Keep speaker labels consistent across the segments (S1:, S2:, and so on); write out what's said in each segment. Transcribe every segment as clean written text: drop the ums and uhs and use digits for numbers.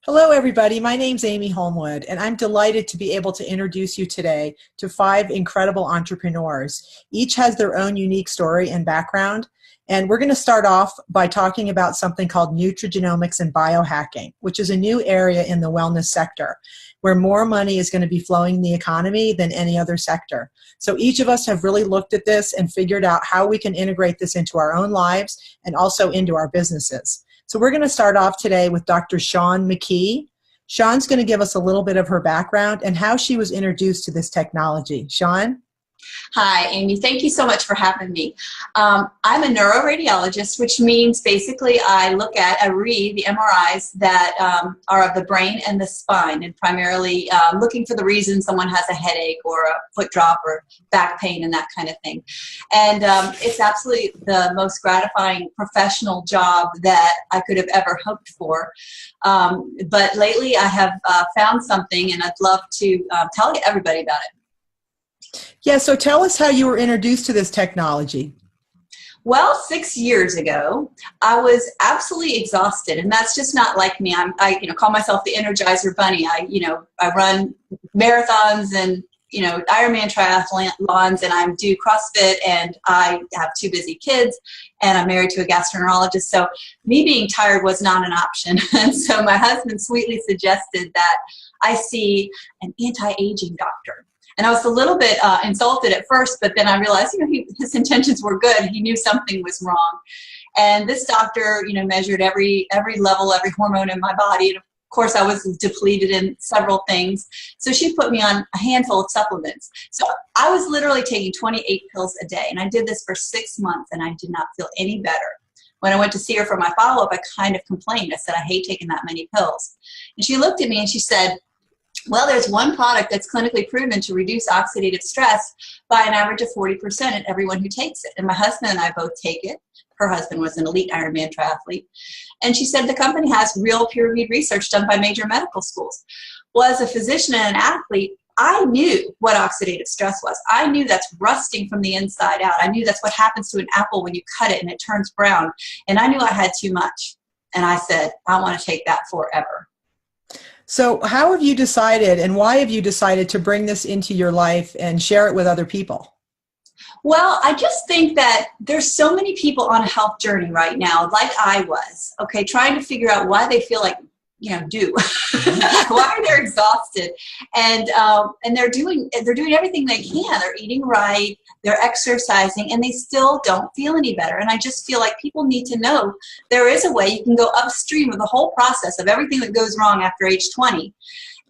S1: Hello, everybody. My name's Amy Holmwood, and I'm delighted to be able to introduce you today to 5 incredible entrepreneurs. Each has their own unique story and background, and we're going to start off by talking about something called Nutrigenomics and biohacking, which is a new area in the wellness sector, where more money is going to be flowing in the economy than any other sector. So each of us have really looked at this and figured out how we can integrate this into our own lives and also into our businesses. So we're going to start off today with Dr. Shawn McKee. Shawn's going to give us a little bit of her background and how she was introduced to this technology. Shawn?
S2: Hi, Amy. Thank you so much for having me. I'm a neuroradiologist, which means basically I read the MRIs that are of the brain and the spine, and primarily looking for the reason someone has a headache or a foot drop or back pain and that kind of thing. And it's absolutely the most gratifying professional job that I could have ever hoped for. But lately I have found something, and I'd love to tell everybody about it.
S1: Yeah, so tell us how you were introduced to this technology.
S2: Well, 6 years ago, I was absolutely exhausted, and that's just not like me. I call myself the Energizer Bunny. I run marathons and Ironman triathlons, and I do CrossFit, and I have 2 busy kids, and I'm married to a gastroenterologist. So me being tired was not an option, and so my husband sweetly suggested that I see an anti-aging doctor. And I was a little bit insulted at first, but then I realized, his intentions were good. He knew something was wrong. And this doctor, measured every level, every hormone in my body. And of course, I was depleted in several things. So she put me on a handful of supplements. So I was literally taking 28 pills a day. And I did this for 6 months, and I did not feel any better. When I went to see her for my follow-up, I kind of complained. I said, I hate taking that many pills. And she looked at me and she said, well, there's one product that's clinically proven to reduce oxidative stress by an average of 40% in everyone who takes it. And my husband and I both take it. Her husband was an elite Ironman triathlete. And she said the company has real peer-reviewed research done by major medical schools. Well, as a physician and an athlete, I knew what oxidative stress was. I knew that's rusting from the inside out. I knew that's what happens to an apple when you cut it and it turns brown. And I knew I had too much. And I said, I want to take that forever.
S1: So how have you decided, and why have you decided to bring this into your life and share it with other people?
S2: Well, I just think that there's so many people on a health journey right now, like I was, trying to figure out why they feel like, why they're exhausted, and they're doing everything they can. They're eating right, they're exercising, and they still don't feel any better. And I just feel like people need to know there is a way you can go upstream of the whole process of everything that goes wrong after age 20.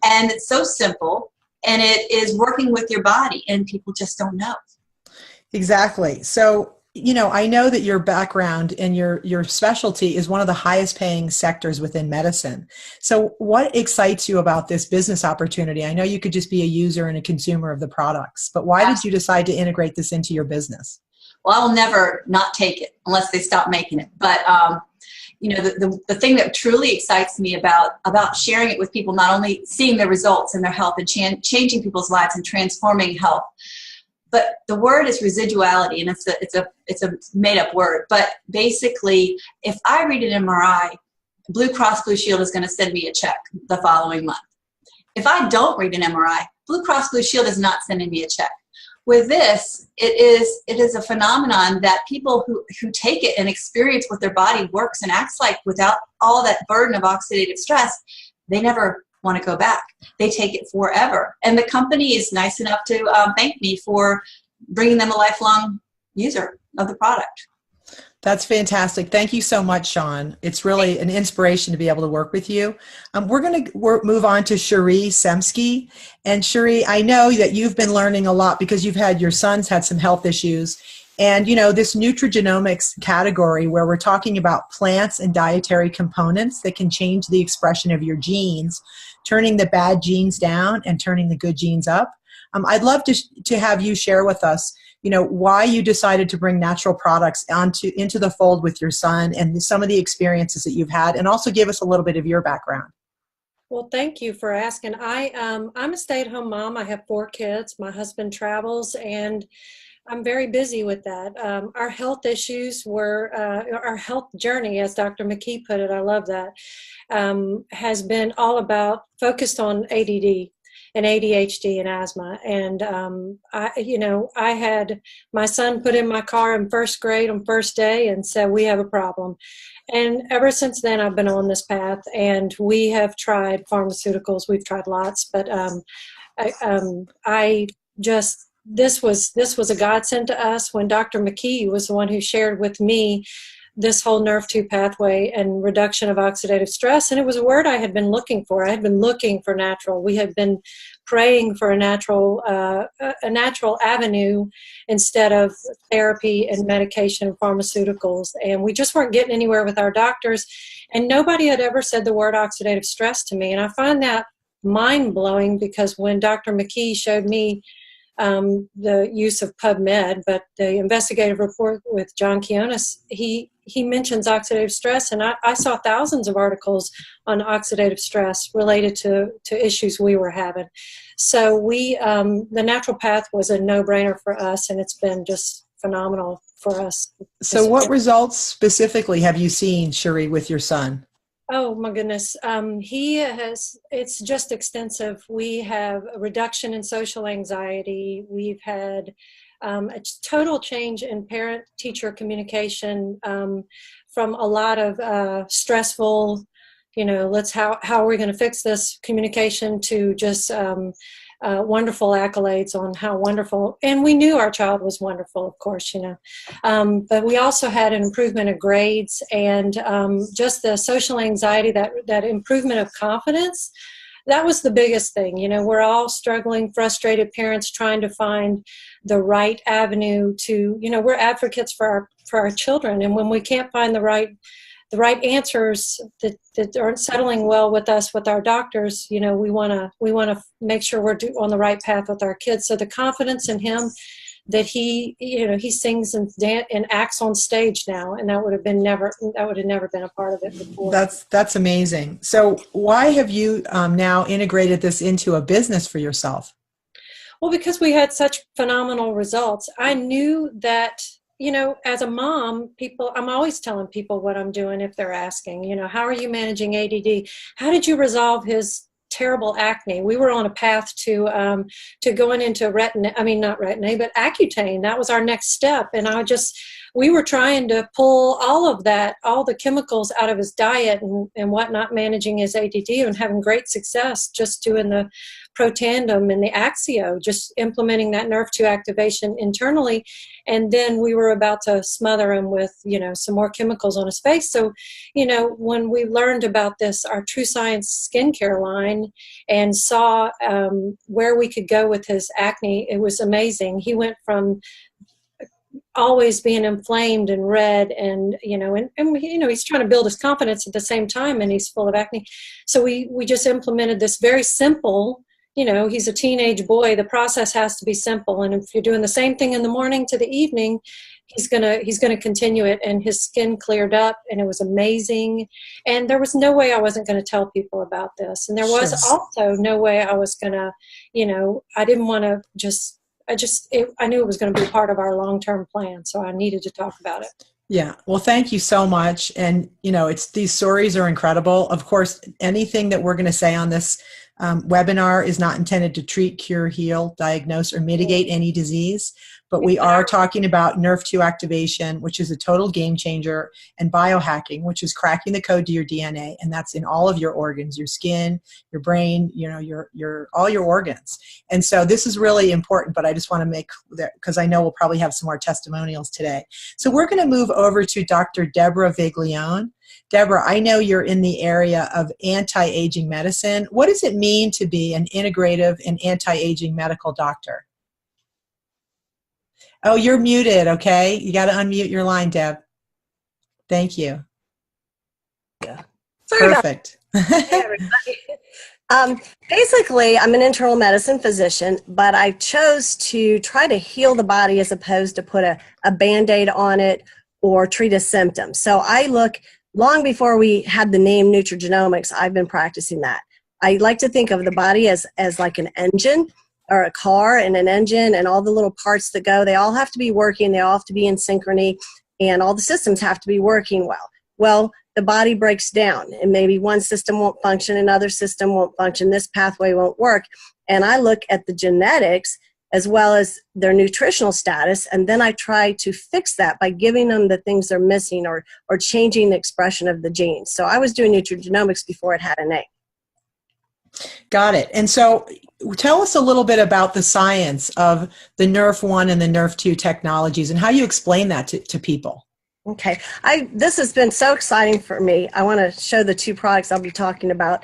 S2: And it's so simple, and it is working with your body, and people just don't know.
S1: Exactly. So, I know that your background and your specialty is one of the highest paying sectors within medicine. So what excites you about this business opportunity? I know you could just be a user and a consumer of the products, but why did you decide to integrate this into your business?
S2: Well, I'll never not take it unless they stop making it. But, the thing that truly excites me about sharing it with people, not only seeing the results in their health and changing people's lives and transforming health, but the word is residuality, and it's a made-up word. But basically, if I read an MRI, Blue Cross Blue Shield is going to send me a check the following month. If I don't read an MRI, Blue Cross Blue Shield is not sending me a check. With this, it is a phenomenon that people who take it and experience what their body works and acts like without all that burden of oxidative stress, they never want to go back. They take it forever. And the company is nice enough to thank me for bringing them a lifelong user of the product.
S1: That's fantastic. Thank you so much, Shawn. It's really an inspiration to be able to work with you. We're going to move on to Cherie Semsky. And Cherie, I know that you've been learning a lot because your son's had some health issues. And, this nutrigenomics category where we're talking about plants and dietary components that can change the expression of your genes, turning the bad genes down and turning the good genes up. I'd love to have you share with us, why you decided to bring natural products into the fold with your son and some of the experiences that you've had, and also give us a little bit of your background.
S3: Well, thank you for asking. I'm a stay-at-home mom. I have 4 kids. My husband travels, and I'm very busy with that. Our health issues were, our health journey, as Dr. McKee put it, I love that, has been all about focused on ADD and ADHD and asthma. And I had my son put in my car in first grade on first day and said, we have a problem. And ever since then, I've been on this path, and we have tried pharmaceuticals. We've tried lots, but this was a godsend to us when Dr. McKee was the one who shared with me this whole nerve-2 pathway and reduction of oxidative stress. And it was a word I had been looking for. I had been looking for natural. We had been praying for a natural avenue instead of therapy and medication and pharmaceuticals. And we just weren't getting anywhere with our doctors. And nobody had ever said the word oxidative stress to me. And I find that mind-blowing, because when Dr. McKee showed me the use of PubMed, but the investigative report with John Kionis, he mentions oxidative stress, and I saw thousands of articles on oxidative stress related to issues we were having. So the natural path was a no-brainer for us, and it's been just phenomenal for us.
S1: So what results specifically have you seen, Cherie, with your son?
S3: Oh my goodness. It's just extensive. We have a reduction in social anxiety. We've had a total change in parent-teacher communication from a lot of stressful, how are we going to fix this communication, to just wonderful accolades on how wonderful, and we knew our child was wonderful, of course, but we also had an improvement of grades, and just the social anxiety, that improvement of confidence. That was the biggest thing. We're all struggling, frustrated parents trying to find the right avenue to, we're advocates for our children, and when we can't find the right answers that aren't settling well with us, with our doctors, we want to make sure we're on the right path with our kids. So the confidence in him that he sings and acts on stage now, and that would have never been a part of it before.
S1: That's amazing. So why have you now integrated this into a business for yourself?
S3: Well, because we had such phenomenal results. I knew that, as a mom, I'm always telling people what I'm doing if they're asking, how are you managing ADD? How did you resolve his terrible acne? We were on a path to going into not Retin-A, but Accutane. That was our next step. And we were trying to pull all of that, all the chemicals out of his diet and whatnot, managing his ADD, and having great success just doing the Protandim and the Axio, just implementing that nerve-2 activation internally. And then we were about to smother him with, some more chemicals on his face. So, when we learned about this, our True Science skincare line, and saw where we could go with his acne, it was amazing. He went from always being inflamed and red, and he's trying to build his confidence at the same time, and he's full of acne. So we just implemented this very simple, he's a teenage boy. The process has to be simple, and if you're doing the same thing in the morning to the evening, he's gonna continue it. And his skin cleared up, and it was amazing. And there was no way I wasn't going to tell people about this, and there was also no way I was gonna, I didn't want to just. I knew it was going to be part of our long-term plan, so I needed to talk about it.
S1: Yeah. Well, thank you so much. And, these stories are incredible. Of course, anything that we're going to say on this webinar is not intended to treat, cure, heal, diagnose, or mitigate any disease. But we are talking about nerve-2 activation, which is a total game changer, and biohacking, which is cracking the code to your DNA, and that's in all of your organs, your skin, your brain, your all your organs. And so this is really important, but I just want to make that, because I know we'll probably have some more testimonials today. So we're going to move over to Dr. Deborah Viglione. Deborah, I know you're in the area of anti-aging medicine. What does it mean to be an integrative and anti-aging medical doctor? Oh, you're muted, okay? You got to unmute your line, Deb. Thank you.
S4: Yeah.
S1: Perfect.
S4: Hey, everybody. Basically, I'm an internal medicine physician, but I chose to try to heal the body as opposed to put a Band-Aid on it or treat a symptom. So I look, long before we had the name Nutrigenomics, I've been practicing that. I like to think of the body as like an engine, or a car and an engine and all the little parts that go, they all have to be working. They all have to be in synchrony, and all the systems have to be working well. Well, the body breaks down, and maybe one system won't function, another system won't function, this pathway won't work. And I look at the genetics as well as their nutritional status, and then I try to fix that by giving them the things they're missing, or changing the expression of the genes. So I was doing nutrigenomics before it had a name.
S1: Got it. And so tell us a little bit about the science of the NRF1 and the NRF2 technologies and how you explain that to people.
S4: Okay. This has been so exciting for me. I want to show the two products I'll be talking about,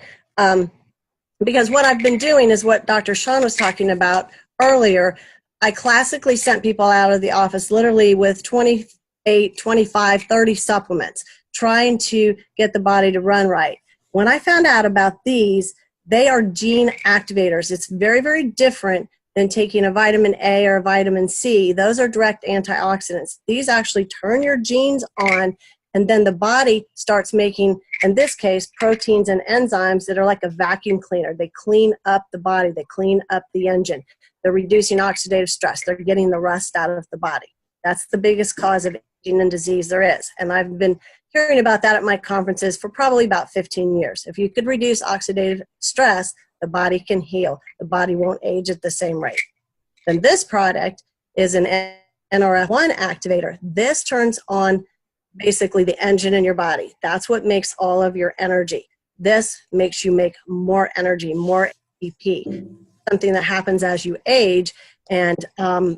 S4: because what I've been doing is what Dr. Sean was talking about earlier. I classically sent people out of the office literally with 28, 25, 30 supplements, trying to get the body to run right. When I found out about these, they are gene activators. It's very, very different than taking a vitamin A or a vitamin C. Those are direct antioxidants. These actually turn your genes on, and then the body starts making, in this case, proteins and enzymes that are like a vacuum cleaner. They clean up the body. They clean up the engine. They're reducing oxidative stress. They're getting the rust out of the body. That's the biggest cause of aging and disease there is. And I've been hearing about that at my conferences for probably about 15 years. If you could reduce oxidative stress, the body can heal. The body won't age at the same rate. Then this product is an NRF1 activator. This turns on basically the engine in your body. That's what makes all of your energy. This makes you make more energy, more ATP, something that happens as you age. And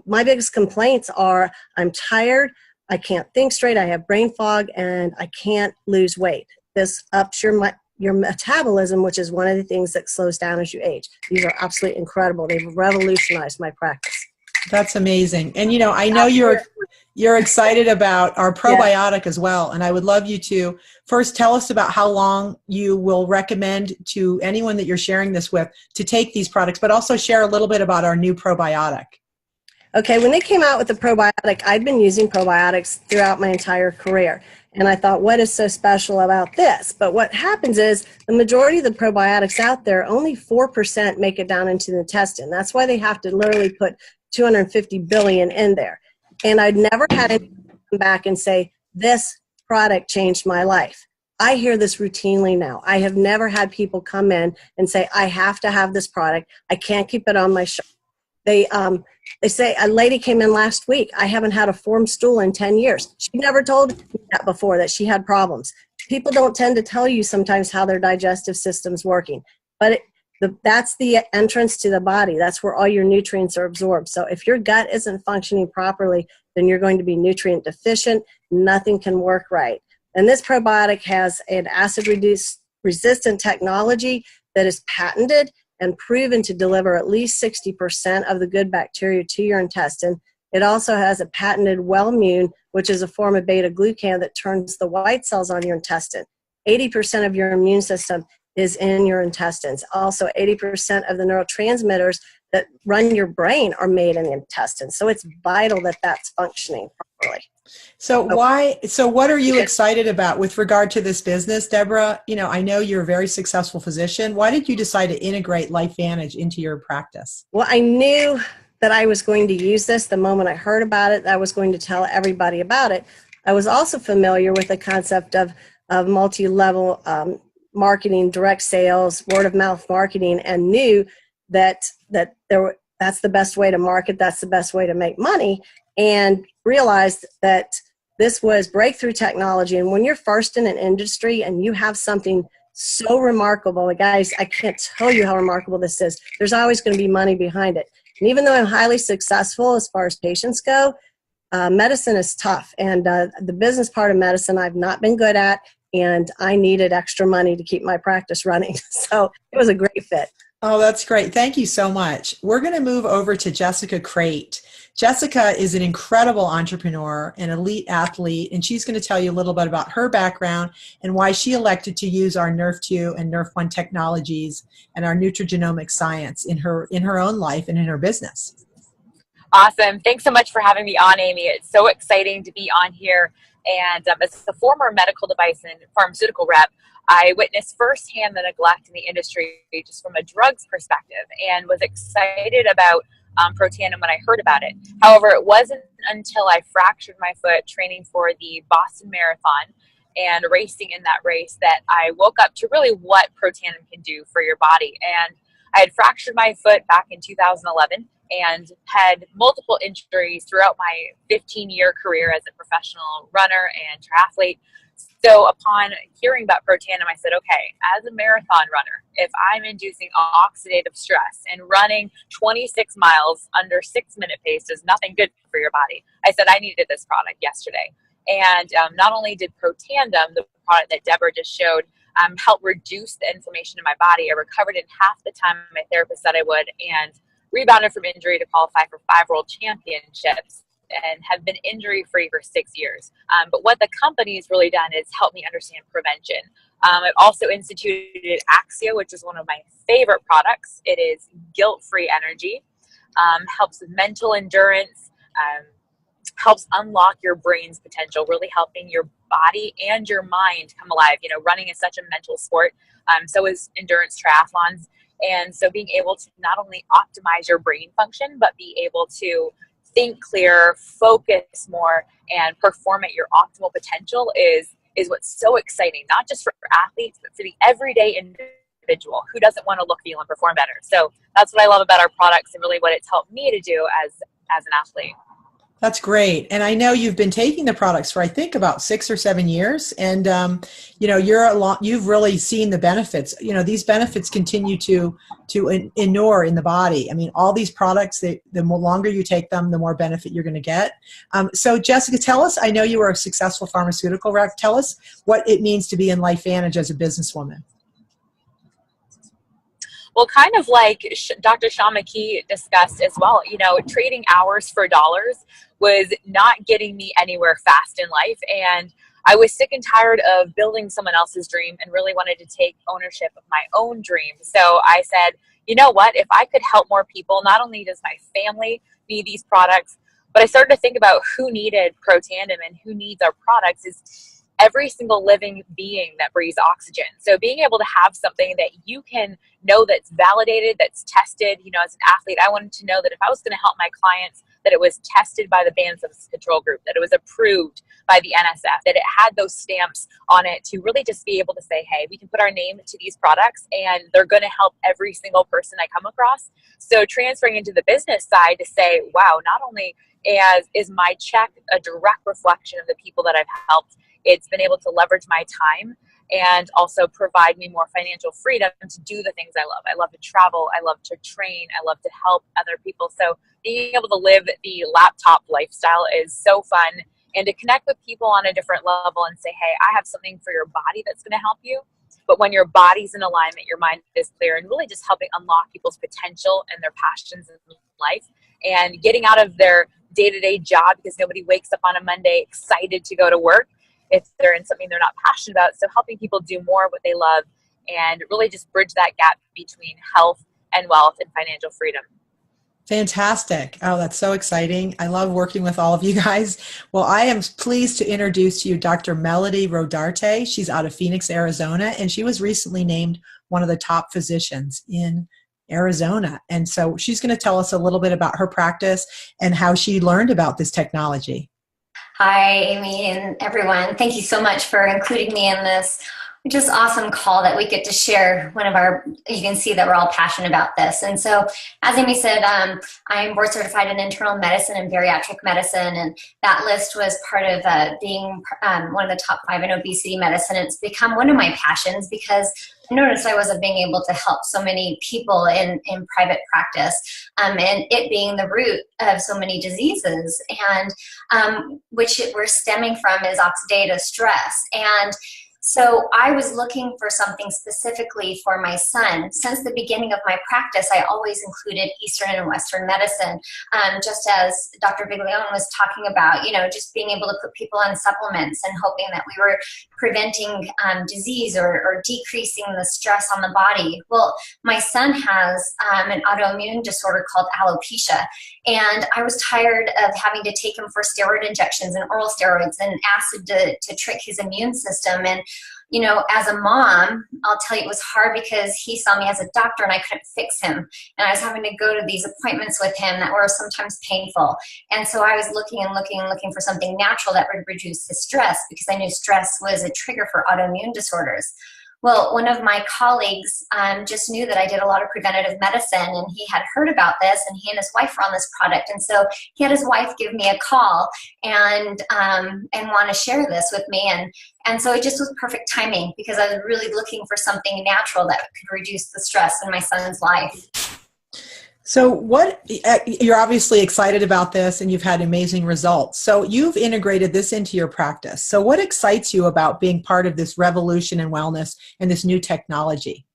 S4: my biggest complaints are I'm tired, I can't think straight, I have brain fog, and I can't lose weight. This ups your metabolism, which is one of the things that slows down as you age. These are absolutely incredible. They've revolutionized my practice.
S1: That's amazing. And I know you're excited about our probiotic as well. And I would love you to first tell us about how long you will recommend to anyone that you're sharing this with to take these products, but also share a little bit about our new probiotic.
S4: Okay, when they came out with the probiotic, I'd been using probiotics throughout my entire career. And I thought, what is so special about this? But what happens is the majority of the probiotics out there, only 4% make it down into the intestine. That's why they have to literally put 250 billion in there. And I'd never had anyone come back and say, this product changed my life. I hear this routinely now. I have never had people come in and say, I have to have this product. I can't keep it on my shelf. They say, a lady came in last week, I haven't had a formed stool in 10 years. She never told me that before, that she had problems. People don't tend to tell you sometimes how their digestive system's working. But that's the entrance to the body. That's where all your nutrients are absorbed. So if your gut isn't functioning properly, then you're going to be nutrient deficient. Nothing can work right. And this probiotic has an acid-reduced resistant technology that is patented and proven to deliver at least 60% of the good bacteria to your intestine. It also has a patented WellMune, which is a form of beta-glucan that turns the white cells on your intestine. 80% of your immune system is in your intestines. Also, 80% of the neurotransmitters that run your brain are made in the intestines. So it's vital that that's functioning properly.
S1: So what are you excited about with regard to this business, Deborah? I know you're a very successful physician. Why did you decide to integrate LifeVantage into your practice?
S4: Well, I knew that I was going to use this the moment I heard about it. I was going to tell everybody about it. I was also familiar with the concept of multi-level marketing, direct sales, word of mouth marketing, and knew that's the best way to market. That's the best way to make money, and realized that this was breakthrough technology. And when you're first in an industry and you have something so remarkable, guys, I can't tell you how remarkable this is. There's always going to be money behind it. And even though I'm highly successful as far as patients go, medicine is tough. And the business part of medicine I've not been good at, and I needed extra money to keep my practice running. So it was a great fit.
S1: Oh, that's great. Thank you so much. We're going to move over to Jessica Crate. Jessica is an incredible entrepreneur, an elite athlete, and she's going to tell you a little bit about her background and why she elected to use our NRF2 and NRF1 technologies and our nutrigenomic science in her own life and in her business.
S5: Awesome. Thanks so much for having me on, Amy. It's so exciting to be on here And as a former medical device and pharmaceutical rep, I witnessed firsthand the neglect in the industry just from a drugs perspective, and was excited about Protandim when I heard about it. However, it wasn't until I fractured my foot training for the Boston Marathon and racing in that race that I woke up to really what Protandim can do for your body. And I had fractured my foot back in 2011 and had multiple injuries throughout my 15-year career as a professional runner and triathlete. So upon hearing about Protandim, I said, okay, as a marathon runner, if I'm inducing oxidative stress and running 26 miles under 6-minute pace is nothing good for your body, I said I needed this product yesterday. And not only did Protandim, the product that Deborah just showed, help reduce the inflammation in my body, I recovered in half the time my therapist said I would, and rebounded from injury to qualify for 5 world championships, and have been injury-free for 6 years. But what the company's really done is help me understand prevention. I've also instituted Axia, which is one of my favorite products. It is guilt-free energy, helps with mental endurance, helps unlock your brain's potential, really helping your body and your mind come alive. You know, running is such a mental sport. So is endurance triathlons. And so being able to not only optimize your brain function, but be able to think clear, focus more, and perform at your optimal potential is what's so exciting, not just for athletes, but for the everyday individual who doesn't want to look, feel, and perform better. So that's what I love about our products, and really what it's helped me to do as an athlete.
S1: That's great. And I know you've been taking the products for, I think, about 6 or 7 years. And, you know, you've really seen the benefits. You know, these benefits continue to inure in the body. I mean, all these products, the longer you take them, the more benefit you're going to get. So Jessica, tell us, I know you were a successful pharmaceutical rep. Tell us what it means to be in LifeVantage as a businesswoman.
S5: Well, kind of like Dr. Sean McKee discussed as well, you know, trading hours for dollars was not getting me anywhere fast in life. And I was sick and tired of building someone else's dream and really wanted to take ownership of my own dream. So I said, you know what, if I could help more people, not only does my family need these products, but I started to think about who needed Protandim and who needs our products is every single living being that breathes oxygen. So being able to have something that you can know that's validated, that's tested, you know, as an athlete, I wanted to know that if I was going to help my clients, that it was tested by the Banned Substance Control Group, that it was approved by the NSF, that it had those stamps on it to really just be able to say, hey, we can put our name to these products and they're going to help every single person I come across. So transferring into the business side to say, wow, not only is my check a direct reflection of the people that I've helped, it's been able to leverage my time and also provide me more financial freedom to do the things I love. I love to travel. I love to train. I love to help other people. So being able to live the laptop lifestyle is so fun, and to connect with people on a different level and say, hey, I have something for your body that's going to help you. But when your body's in alignment, your mind is clear, and really just helping unlock people's potential and their passions in life, and getting out of their day-to-day job, because nobody wakes up on a Monday excited to go to work if they're in something they're not passionate about. So helping people do more of what they love and really just bridge that gap between health and wealth and financial freedom.
S1: Fantastic. Oh, that's so exciting. I love working with all of you guys. Well, I am pleased to introduce to you Dr. Melody Rodarte. She's out of Phoenix, Arizona, and she was recently named one of the top physicians in Arizona. And so she's going to tell us a little bit about her practice and how she learned about this technology.
S6: Hi, Amy and everyone. Thank you so much for including me in this just awesome call that we get to share one of our, you can see that we're all passionate about this. And so, as Amy said, I'm board certified in internal medicine and bariatric medicine, and that list was part of being one of the top 5 in obesity medicine. It's become one of my passions because I noticed I wasn't being able to help so many people in private practice, and it being the root of so many diseases, and which we're stemming from is oxidative stress. And So I was looking for something specifically for my son. Since the beginning of my practice, I always included Eastern and Western medicine, just as Dr. Viglione was talking about, just being able to put people on supplements and hoping that we were preventing disease or decreasing the stress on the body. Well, my son has an autoimmune disorder called alopecia, and I was tired of having to take him for steroid injections and oral steroids and acid to trick his immune system. And as a mom, I'll tell you, it was hard because he saw me as a doctor and I couldn't fix him. And I was having to go to these appointments with him that were sometimes painful. And so I was looking for something natural that would reduce his stress, because I knew stress was a trigger for autoimmune disorders. Well, one of my colleagues just knew that I did a lot of preventative medicine, and he had heard about this, and he and his wife were on this product. And so he had his wife give me a call and want to share this with me. And so it just was perfect timing, because I was really looking for something natural that could reduce the stress in my son's life.
S1: So you're obviously excited about this, and you've had amazing results. So you've integrated this into your practice. So what excites you about being part of this revolution in wellness and this new technology?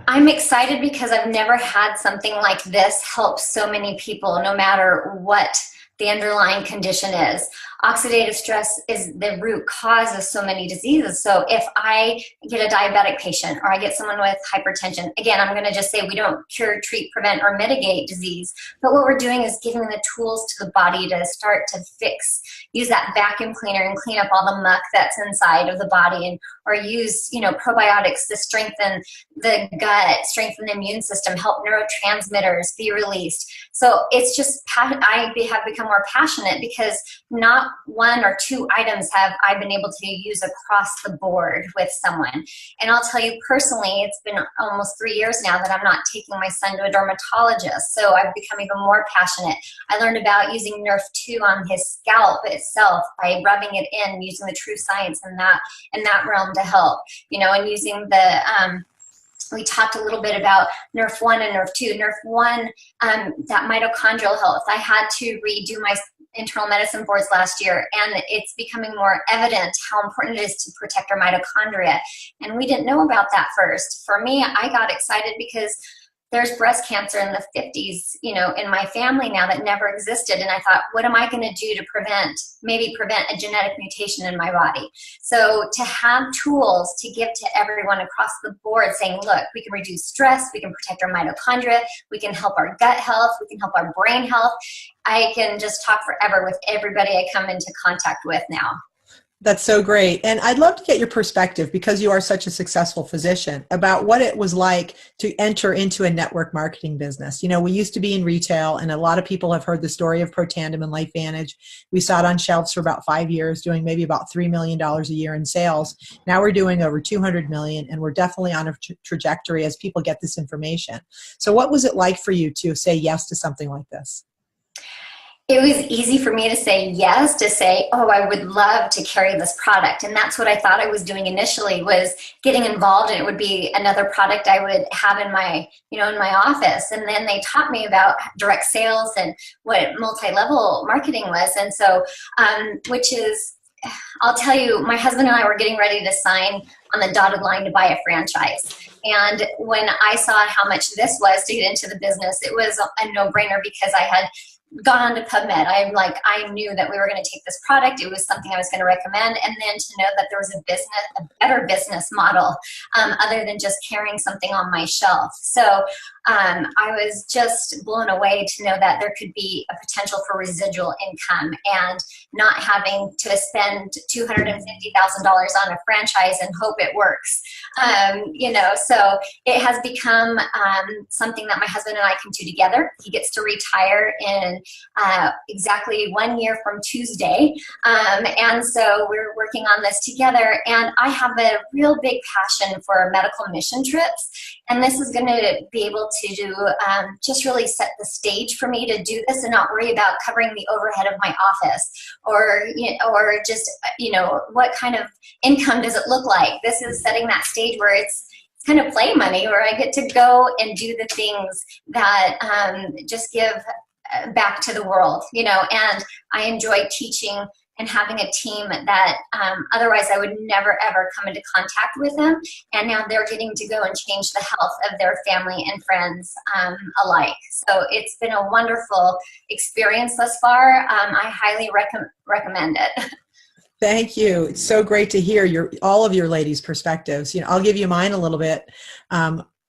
S6: I'm excited because I've never had something like this help so many people, no matter what the underlying condition is. Oxidative stress is the root cause of so many diseases. So if I get a diabetic patient, or I get someone with hypertension, again, I'm going to just say we don't cure, treat, prevent, or mitigate disease. But what we're doing is giving the tools to the body to start to fix, use that vacuum cleaner and clean up all the muck that's inside of the body, or use, probiotics to strengthen the gut, strengthen the immune system, help neurotransmitters be released. So it's just, I have become more passionate because not one or two items have I been able to use across the board with someone. And I'll tell you personally, it's been almost 3 years now that I'm not taking my son to a dermatologist. So I've become even more passionate. I learned about using Nerf 2 on his scalp itself by rubbing it in, using the true science in that realm to help, and using the we talked a little bit about Nerf 1 and Nerf 2. Nerf 1, that mitochondrial health. I had to redo my internal medicine boards last year, and it's becoming more evident how important it is to protect our mitochondria. And we didn't know about that first. For me, I got excited because there's breast cancer in the 50s, in my family now that never existed. And I thought, what am I going to do to maybe prevent a genetic mutation in my body? So to have tools to give to everyone across the board saying, look, we can reduce stress, we can protect our mitochondria, we can help our gut health, we can help our brain health. I can just talk forever with everybody I come into contact with now.
S1: That's so great. And I'd love to get your perspective, because you are such a successful physician, about what it was like to enter into a network marketing business. We used to be in retail, and a lot of people have heard the story of Protandim and LifeVantage. We sat on shelves for about 5 years doing maybe about $3 million a year in sales. Now we're doing over $200 million, and we're definitely on a trajectory as people get this information. So what was it like for you to say yes to something like this?
S6: It was easy for me to say yes, to say, oh, I would love to carry this product. And that's what I thought I was doing initially, was getting involved, and it would be another product I would have in my, in my office. And then they taught me about direct sales and what multi-level marketing was. And so, which is, I'll tell you, my husband and I were getting ready to sign on the dotted line to buy a franchise. And when I saw how much this was to get into the business, it was a no-brainer, because I had gone on to PubMed. I knew that we were going to take this product. It was something I was going to recommend. And then to know that there was a better business model, other than just carrying something on my shelf. So I was just blown away to know that there could be a potential for residual income, and not having to spend $250,000 on a franchise and hope it works. So it has become something that my husband and I can do together. He gets to retire in exactly 1 year from Tuesday. And so we're working on this together, and I have a real big passion for medical mission trips. And this is going to be able to do, just really set the stage for me to do this and not worry about covering the overhead of my office, or just, what kind of income does it look like? This is setting that stage where it's kind of play money, where I get to go and do the things that just give back to the world, and I enjoy teaching and having a team that otherwise I would never ever come into contact with them. And now they're getting to go and change the health of their family and friends alike. So it's been a wonderful experience thus far. I highly recommend it.
S1: Thank you. It's so great to hear all of your ladies' perspectives. I'll give you mine a little bit.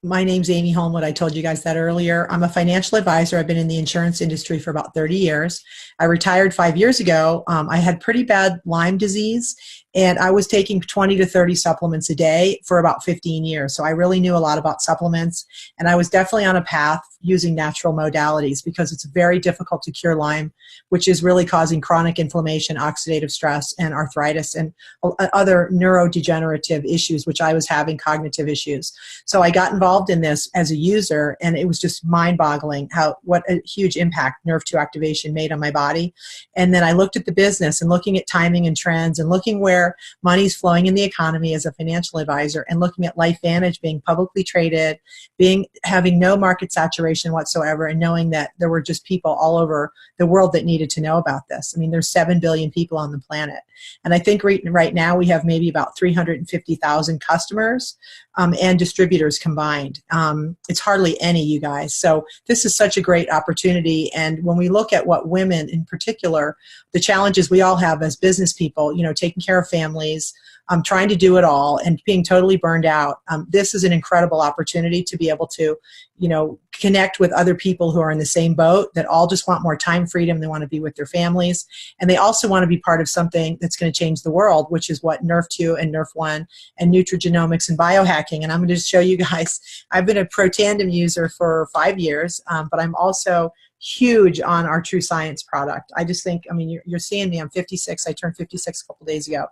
S1: My name's Amy Homewood. I told you guys that earlier. I'm a financial advisor. I've been in the insurance industry for about 30 years. I retired 5 years ago. I had pretty bad Lyme disease, and I was taking 20 to 30 supplements a day for about 15 years. So I really knew a lot about supplements, and I was definitely on a path using natural modalities because it's very difficult to cure Lyme, which is really causing chronic inflammation, oxidative stress, and arthritis, and other neurodegenerative issues, which I was having, cognitive issues. So I got involved in this as a user, and it was just mind-boggling what a huge impact nerve 2 activation made on my body. And then I looked at the business and looking at timing and trends and looking where money's flowing in the economy as a financial advisor, and looking at LifeVantage being publicly traded, having no market saturation whatsoever, and knowing that there were just people all over the world that needed to know about this. I mean, there's 7 billion people on the planet. And I think right now we have maybe about 350,000 customers and distributors combined. It's hardly any, you guys. So this is such a great opportunity. And when we look at what women in particular, the challenges we all have as business people, taking care of families, trying to do it all and being totally burned out, this is an incredible opportunity to be able to, connect with other people who are in the same boat, that all just want more time freedom. They want to be with their families. And they also want to be part of something that's going to change the world, which is what Nerve 2 and Nerve 1 and Nutrigenomics and biohacking. And I'm going to just show you guys, I've been a Protandim user for 5 years, but I'm also huge on our True Science product. I just think, you're seeing me, I'm 56. I turned 56 a couple days ago.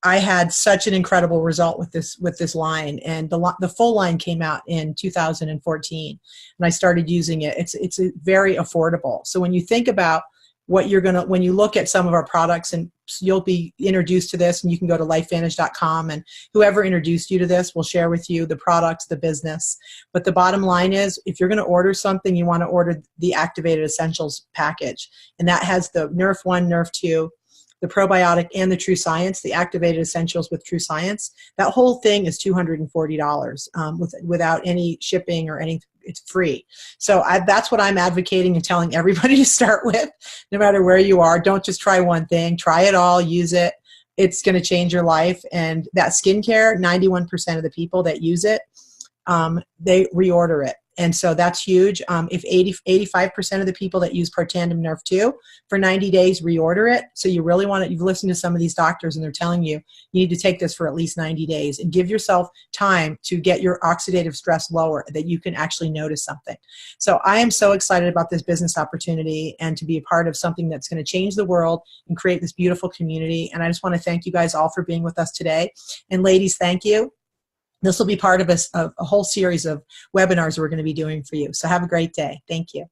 S1: I had such an incredible result with this line, and the full line came out in 2014, and I started using it. It's very affordable. So when you think about what when you look at some of our products, and you'll be introduced to this, and you can go to lifevantage.com, and whoever introduced you to this will share with you the products, the business. But the bottom line is, if you're going to order something, you want to order the Activated Essentials package, and that has the Nerve 1, Nerve 2, the probiotic, and the True Science, the Activated Essentials with True Science. That whole thing is $240 without any shipping or anything. It's free. So that's what I'm advocating and telling everybody to start with, no matter where you are. Don't just try one thing. Try it all. Use it. It's going to change your life. And that skincare, 91% of the people that use it, they reorder it. And so that's huge. If 85% of the people that use Protandim Nerve 2 for 90 days reorder it, so you really want it, you've listened to some of these doctors and they're telling you need to take this for at least 90 days and give yourself time to get your oxidative stress lower, that you can actually notice something. So I am so excited about this business opportunity and to be a part of something that's going to change the world and create this beautiful community. And I just want to thank you guys all for being with us today. And ladies, thank you. This will be part of a whole series of webinars we're going to be doing for you. So have a great day. Thank you.